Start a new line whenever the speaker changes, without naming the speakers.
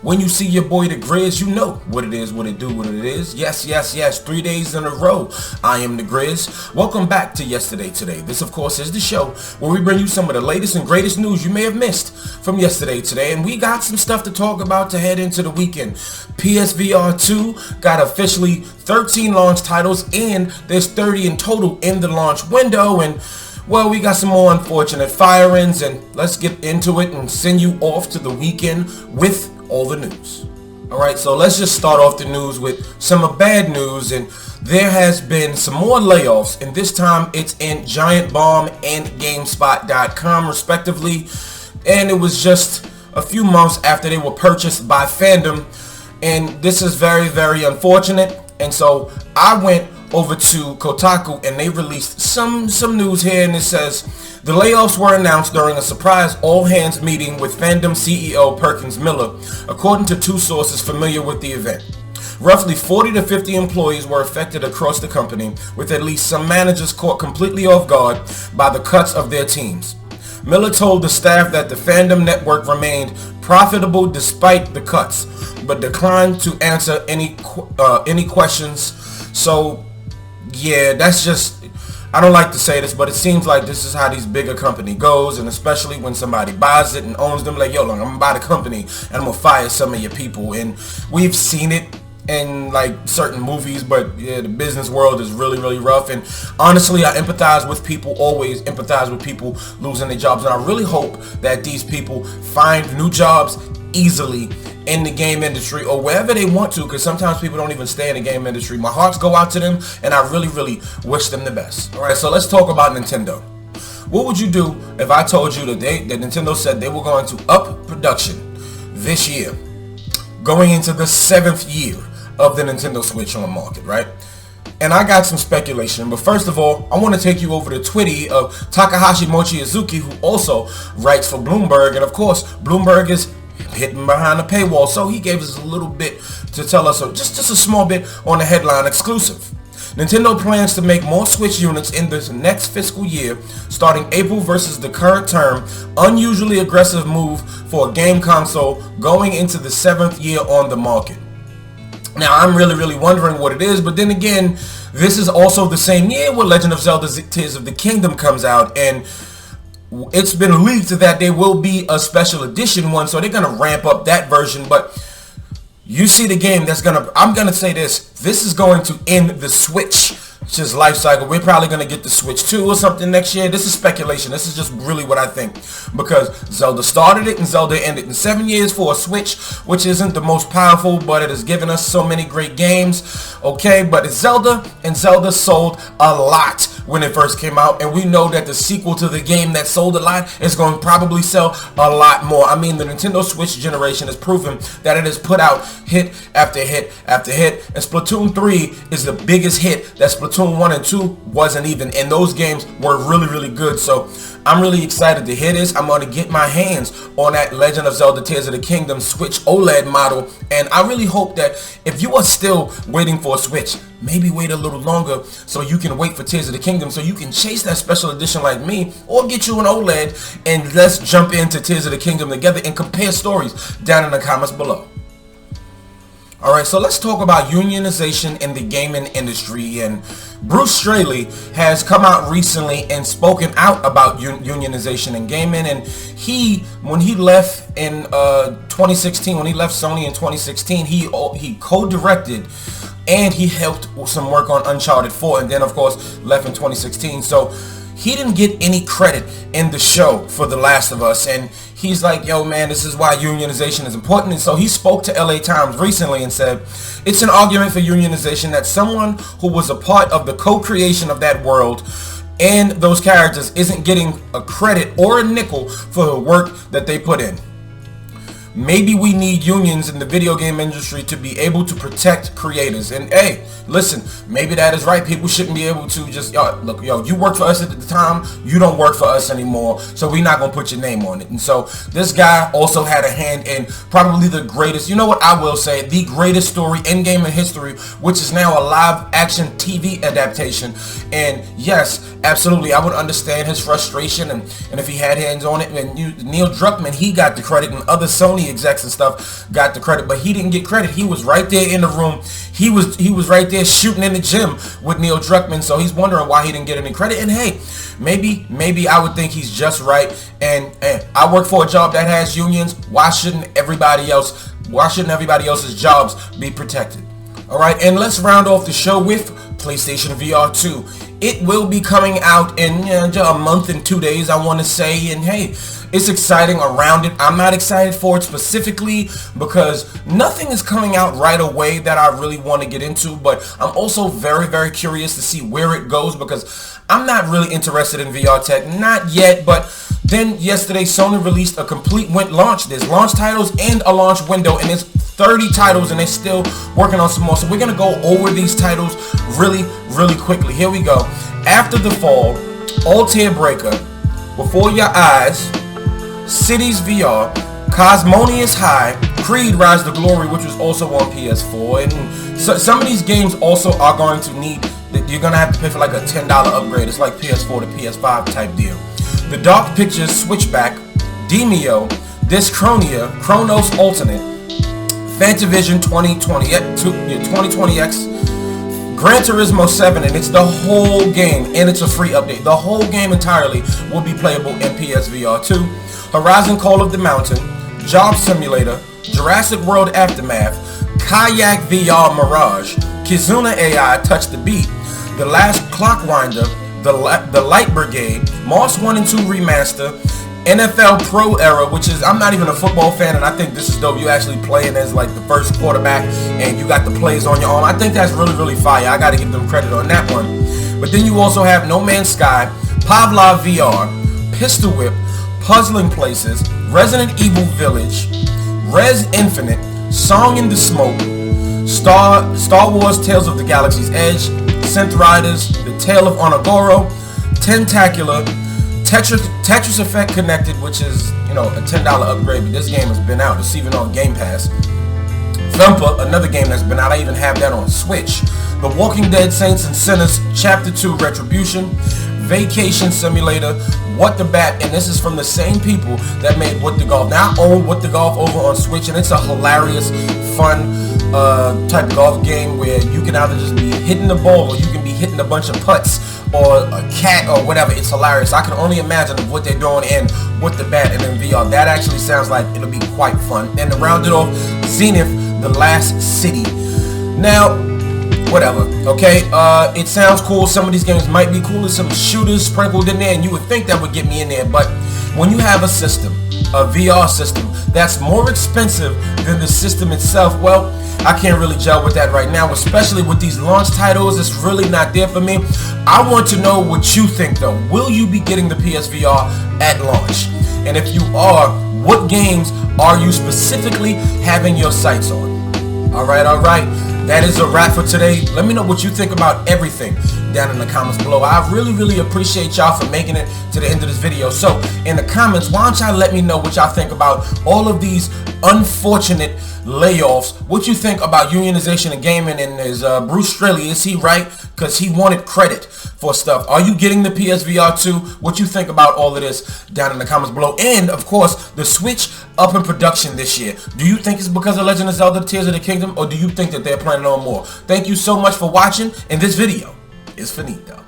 When you see your boy the Grizz, you know what it is, what it do, what it is. Yes. 3 days in a row, I am the Grizz. Welcome back to Yesterday Today. This, of course, is the show where we bring you some of the latest and greatest news you may have missed from yesterday today. And we got some stuff to talk about to head into the weekend. VR2 got officially 13 launch titles, and there's 30 in total in the launch window. And well, we got some more unfortunate firings, and let's get into it and send you off to the weekend with all the news. Alright, so let's just start off the news with some bad news, and there has been some more layoffs, and this time it's in Giant Bomb and GameSpot.com respectively, and it was just a few months after they were purchased by Fandom, and this is very, very unfortunate. And so I went over to Kotaku and they released some news here, and it says the layoffs were announced during a surprise all-hands meeting with Fandom CEO Perkins Miller, according to two sources familiar with the event. Roughly 40 to 50 employees were affected across the company, with at least some managers caught completely off guard by the cuts of their teams. Miller told the staff that the Fandom network remained profitable despite the cuts, but declined to answer any questions. So yeah, that's just, I don't like to say this, but it seems like this is how these bigger company goes, and especially when somebody buys it and owns them, like, yo, look, I'm gonna buy the company and I'm gonna fire some of your people. And we've seen it in like certain movies, but yeah, the business world is really, really rough. And honestly, I empathize with people, always empathize with people losing their jobs, and I really hope that these people find new jobs easily in the game industry or wherever they want to, because sometimes people don't even stay in the game industry. My hearts go out to them, and I really, really wish them the best. Alright, so let's talk about Nintendo. What would you do if I told you that Nintendo said they were going to up production this year, going into the 7th year of the Nintendo Switch on the market, right? And I got some speculation, but first of all, I want to take you over to Twitty of Takahashi Mochizuki, who also writes for Bloomberg, and of course, Bloomberg is hidden behind the paywall, so he gave us a little bit to tell us, just a small bit on the headline exclusive. Nintendo plans to make more Switch units in this next fiscal year, starting April versus the current term. Unusually aggressive move for a game console going into the 7th year on the market. Now, I'm really wondering what it is, but then again, this is also the same year where Legend of Zelda Tears of the Kingdom comes out, and it's been leaked that there will be a special edition one, so they're going to ramp up that version. But you see the game that's going to, I'm going to say this is going to end the Switch's life cycle. We're probably going to get the Switch 2 or something next year. This is speculation. This is just really what I think, because Zelda started it and Zelda ended in 7 years for a Switch, which isn't the most powerful, but it has given us so many great games. Okay, but it's Zelda, and Zelda sold a lot when it first came out, and we know that the sequel to the game that sold a lot is going to probably sell a lot more. I mean, the Nintendo Switch generation has proven that it has put out hit after hit after hit, and Splatoon 3 is the biggest hit that Splatoon 1 and 2 wasn't even, and those games were really good. So I'm really excited to hear this. I'm going to get my hands on that Legend of Zelda Tears of the Kingdom Switch OLED model, and I really hope that if you are still waiting for a Switch, maybe wait a little longer so you can wait for Tears of the Kingdom, so you can chase that special edition like me, or get you an OLED, and let's jump into Tears of the Kingdom together and compare stories down in the comments below. Alright, so let's talk about unionization in the gaming industry, and Bruce Straley has come out recently and spoken out about unionization in gaming. And when he left in 2016, when he left Sony in 2016, he co-directed and he helped some work on Uncharted 4, and then of course left in 2016. So he didn't get any credit in the show for The Last of Us, and he's like, yo man, this is why unionization is important. And so he spoke to LA Times recently and said, it's an argument for unionization that someone who was a part of the co-creation of that world and those characters isn't getting a credit or a nickel for the work that they put in. maybe we need unions in the video game industry to be able to protect creators. And hey, listen, maybe that is right. People shouldn't be able to just, look, you worked for us at the time, you don't work for us anymore, so we're not gonna put your name on it. And so this guy also had a hand in probably the greatest, you know what I will say, the greatest story in gaming history, which is now a live action TV adaptation. And yes, absolutely, I would understand his frustration, and if he had hands on it. And Neil Druckmann, he got the credit, and other Sony execs and stuff got the credit, but he didn't get credit. He was right there in the room. He was right there shooting in the gym with Neil Druckmann, so he's wondering why he didn't get any credit. And hey, maybe I would think he's just right. And I work for a job that has unions. Why shouldn't everybody else's jobs be protected? All right, and let's round off the show with PlayStation VR2. It will be coming out in a month and 2 days, I want to say. And hey, it's exciting around it. I'm not excited for it specifically because nothing is coming out right away that I really want to get into, but I'm also very, very curious to see where it goes because I'm not really interested in VR tech, not yet. But then yesterday Sony released a complete launch. There's launch titles and a launch window, and it's 30 titles, and they're still working on some more. So we're gonna go over these titles really quickly. Here we go. After the Fall, Altair Breaker, Before Your Eyes, Cities VR, Cosmonious High, Creed Rise to Glory, which was also on PS4. And so some of these games also are going to need, you're gonna have to pay for like a $10 upgrade. It's like PS4 to PS5 type deal. The Dark Pictures Switchback, Demio, Dyschronia, Chronos Alternate, Fantavision 2020X, Gran Turismo 7, and it's the whole game, and it's a free update. The whole game entirely will be playable in PSVR 2. Horizon Call of the Mountain, Job Simulator, Jurassic World Aftermath, Kayak VR Mirage, Kizuna AI Touch the Beat, The Last Clockwinder, The Light Brigade, Moss 1 and 2 Remaster, NFL Pro Era, which is, I'm not even a football fan, and I think this is dope. You actually playing as like the first quarterback, and you got the plays on your arm. I think that's really fire. I got to give them credit on that one. But then you also have No Man's Sky, Pavlov VR, Pistol Whip, Puzzling Places, Resident Evil Village, Res Infinite, Song in the Smoke, Star Wars Tales of the Galaxy's Edge, Synth Riders, The Tale of Onogoro, Tentacular, Tetris Effect Connected, which is, a $10 upgrade, but this game has been out. It's even on Game Pass. Thumper, another game that's been out. I even have that on Switch. The Walking Dead Saints and Sinners Chapter 2 Retribution, Vacation Simulator, What the Bat, and this is from the same people that made What the Golf. Now I own What the Golf over on Switch, and it's a hilarious, fun type golf game where you can either just be hitting the ball or you can be hitting a bunch of putts or a cat or whatever. It's hilarious. I can only imagine what they're doing in What the Bat and in VR. That actually sounds like it'll be quite fun. And to round it off, Zenith, The Last City. Now, whatever, okay, it sounds cool. Some of these games might be cool. There's some shooters sprinkled in there, and you would think that would get me in there, but when you have a system, a VR system, that's more expensive than the system itself, well, I can't really gel with that right now, especially with these launch titles. It's really not there for me. I want to know what you think, though. Will you be getting the PSVR at launch? And if you are, what games are you specifically having your sights on? All right. That is a wrap for today. Let me know what you think about everything down in the comments below. I really appreciate y'all for making it to the end of this video. So in the comments, why don't y'all let me know what y'all think about all of these unfortunate layoffs. What you think about unionization in gaming, and is Bruce Straley, is he right? Because he wanted credit for stuff. Are you getting the PSVR 2? What you think about all of this down in the comments below. And of course, the Switch up in production this year. Do you think it's because of Legend of Zelda Tears of the Kingdom, or do you think that they're planning on more? Thank you so much for watching, and this video is finito.